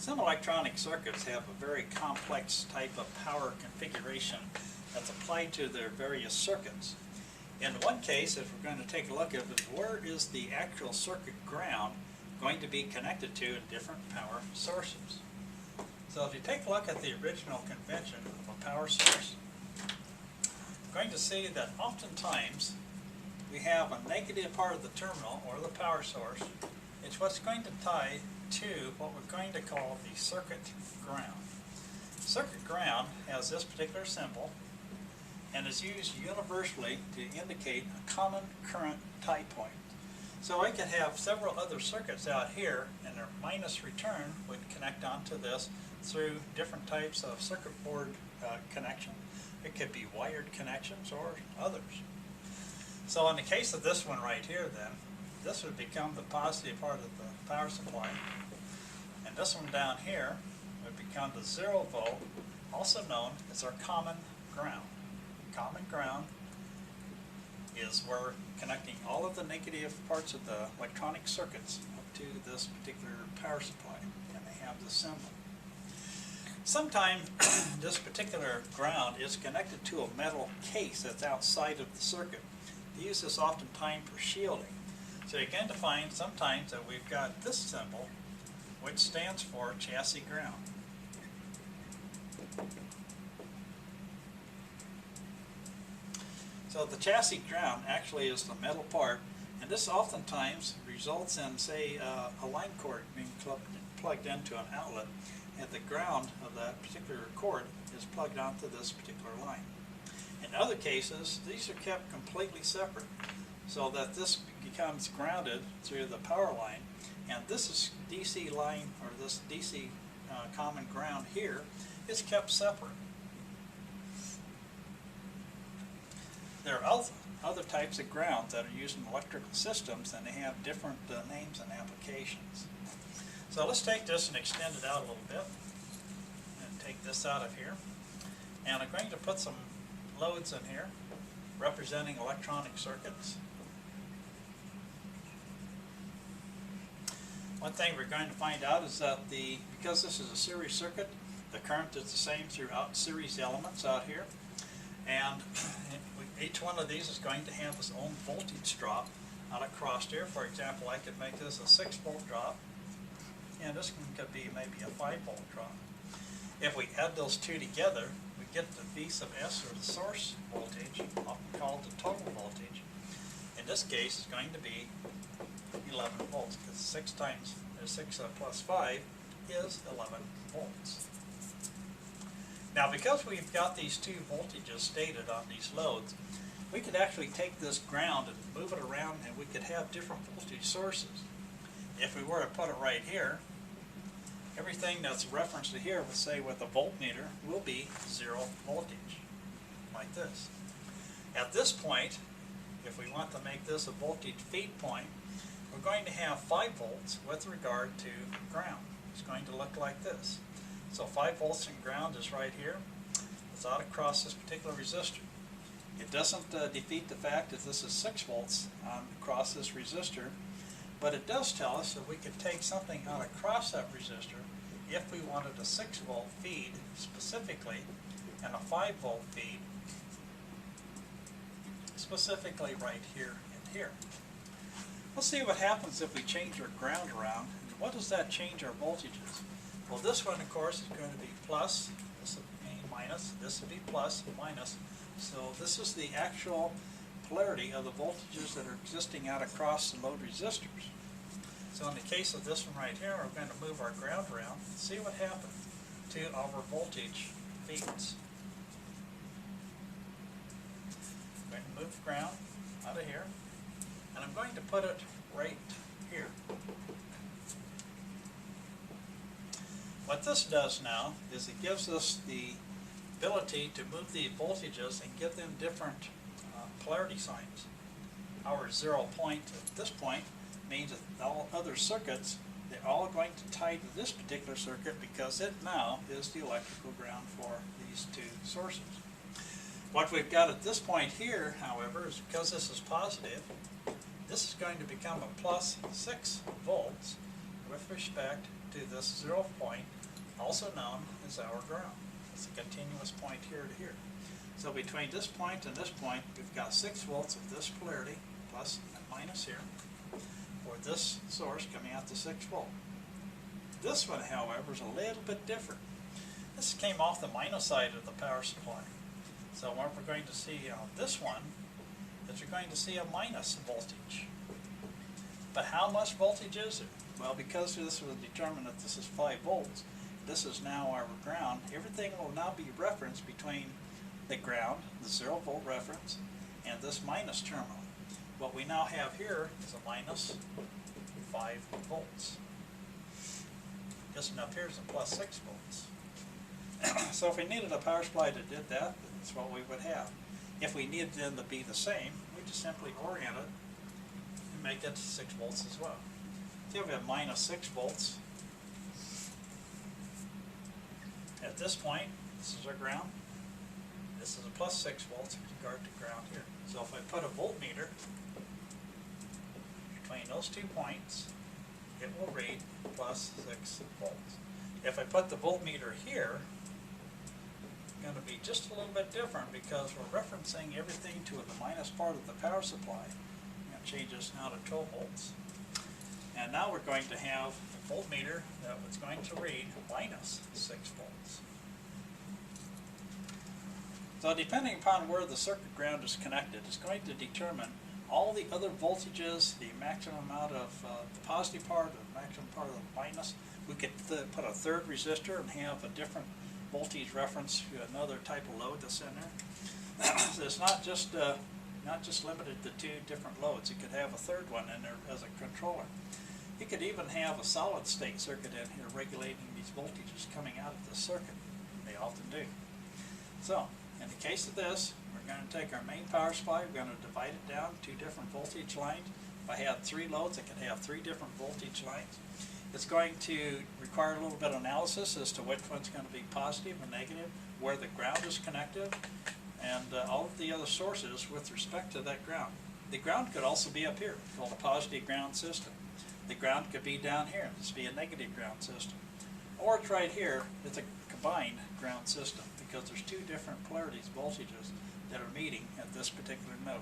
Some electronic circuits have a very complex type of power configuration that's applied to their various circuits. In one case, if we're going to take a look at it, where is the actual circuit ground going to be connected to in different power sources? So if you take a look at the original convention of a power source, you're going to see that oftentimes we have a negative part of the terminal, or the power source. It's what's going to tie to what we're going to call the circuit ground. Circuit ground has this particular symbol and is used universally to indicate a common current tie point. So I could have several other circuits out here, and their minus return would connect onto this through different types of circuit board connection. It could be wired connections or others. So in the case of this one right here then, this would become the positive part of the power supply. And this one down here would become the 0 volt, also known as our common ground. Common ground is where connecting all of the negative parts of the electronic circuits up to this particular power supply, and they have this symbol. Sometimes this particular ground is connected to a metal case that's outside of the circuit. They use this oftentimes for shielding. So you're going to find sometimes that we've got this symbol, which stands for chassis ground. So the chassis ground actually is the metal part, and this oftentimes results in, say, a line cord being plugged into an outlet, and the ground of that particular cord is plugged onto this particular line. In other cases, these are kept completely separate, so that this becomes grounded through the power line, and this is DC line, or this DC common ground here, is kept separate. There are other types of grounds that are used in electrical systems, and they have different names and applications. So let's take this and extend it out a little bit, and take this out of here. And I'm going to put some loads in here representing electronic circuits. One thing we're going to find out is that because this is a series circuit, the current is the same throughout series elements out here, and each one of these is going to have its own voltage drop out across here. For example, I could make this a 6 volt drop, and this one could be maybe a 5 volt drop. If we add those two together, we get the V sub S, or the source voltage, often called the total voltage. In this case, it's going to be 11 volts, because 6 plus 5 is 11 volts. Now, because we've got these two voltages stated on these loads, we could actually take this ground and move it around, and we could have different voltage sources. If we were to put it right here, everything that's referenced to here, let's say with a voltmeter, will be 0 voltage, like this. At this point, if we want to make this a voltage feed point, we're going to have 5 volts with regard to ground. It's going to look like this. So 5 volts in ground is right here. It's out across this particular resistor. It doesn't defeat the fact that this is 6 volts across this resistor, but it does tell us that we could take something out across that resistor if we wanted a 6 volt feed specifically, and a 5 volt feed specifically right here and here. Let's see what happens if we change our ground around. What does that change our voltages? Well, this one, of course, is going to be plus, this would be minus, this would be plus, minus. So this is the actual polarity of the voltages that are existing out across the load resistors. So in the case of this one right here, we're going to move our ground around and see what happens to our voltage feeds. I'm going to move the ground out of here, and I'm going to put it right here. What this does now is it gives us the ability to move the voltages and give them different polarity signs. Our 0 point at this point means that all other circuits, they're all going to tie to this particular circuit, because it now is the electrical ground for these two sources. What we've got at this point here, however, is because this is positive, this is going to become a plus 6 volts, with respect to this 0 point, also known as our ground. It's a continuous point here to here. So between this point and this point, we've got 6 volts of this polarity, plus and minus here, for this source coming out to 6 volt. This one, however, is a little bit different. This came off the minus side of the power supply. So what we're going to see on this one is we're going to see a minus voltage. But how much voltage is it? Well, because this was determined that this is 5 volts, this is now our ground. Everything will now be referenced between the ground, the 0 volt reference, and this minus terminal. What we now have here is a minus 5 volts. This one up here is a plus 6 volts. So if we needed a power supply that did that, that's what we would have. If we needed them to be the same, we just simply orient it and make it 6 volts as well. So we have minus 6 volts. At this point, this is our ground. This is a plus 6 volts in regard to ground here. So if I put a voltmeter between those 2 points, it will read plus 6 volts. If I put the voltmeter here, it's going to be just a little bit different because we're referencing everything to the minus part of the power supply. I'm going to change this now to 12 volts. And now we're going to have a voltmeter that was going to read minus 6 volts. So depending upon where the circuit ground is connected, it's going to determine all the other voltages, the maximum amount of the positive part, the maximum part of the minus. We could put a third resistor and have a different voltage reference to another type of load that's in there. So it's not just limited to 2 different loads. You could have a third one in there as a controller. You could even have a solid state circuit in here regulating these voltages coming out of the circuit. They often do. So in the case of this, we're going to take our main power supply, we're going to divide it down 2 different voltage lines. If I had 3 loads, I could have 3 different voltage lines. It's going to require a little bit of analysis as to which one's going to be positive and negative, where the ground is connected, and all of the other sources with respect to that ground. The ground could also be up here, called a positive ground system. The ground could be down here, this would be a negative ground system. Or it's right here, it's a combined ground system because there's 2 different polarities, voltages, that are meeting at this particular node.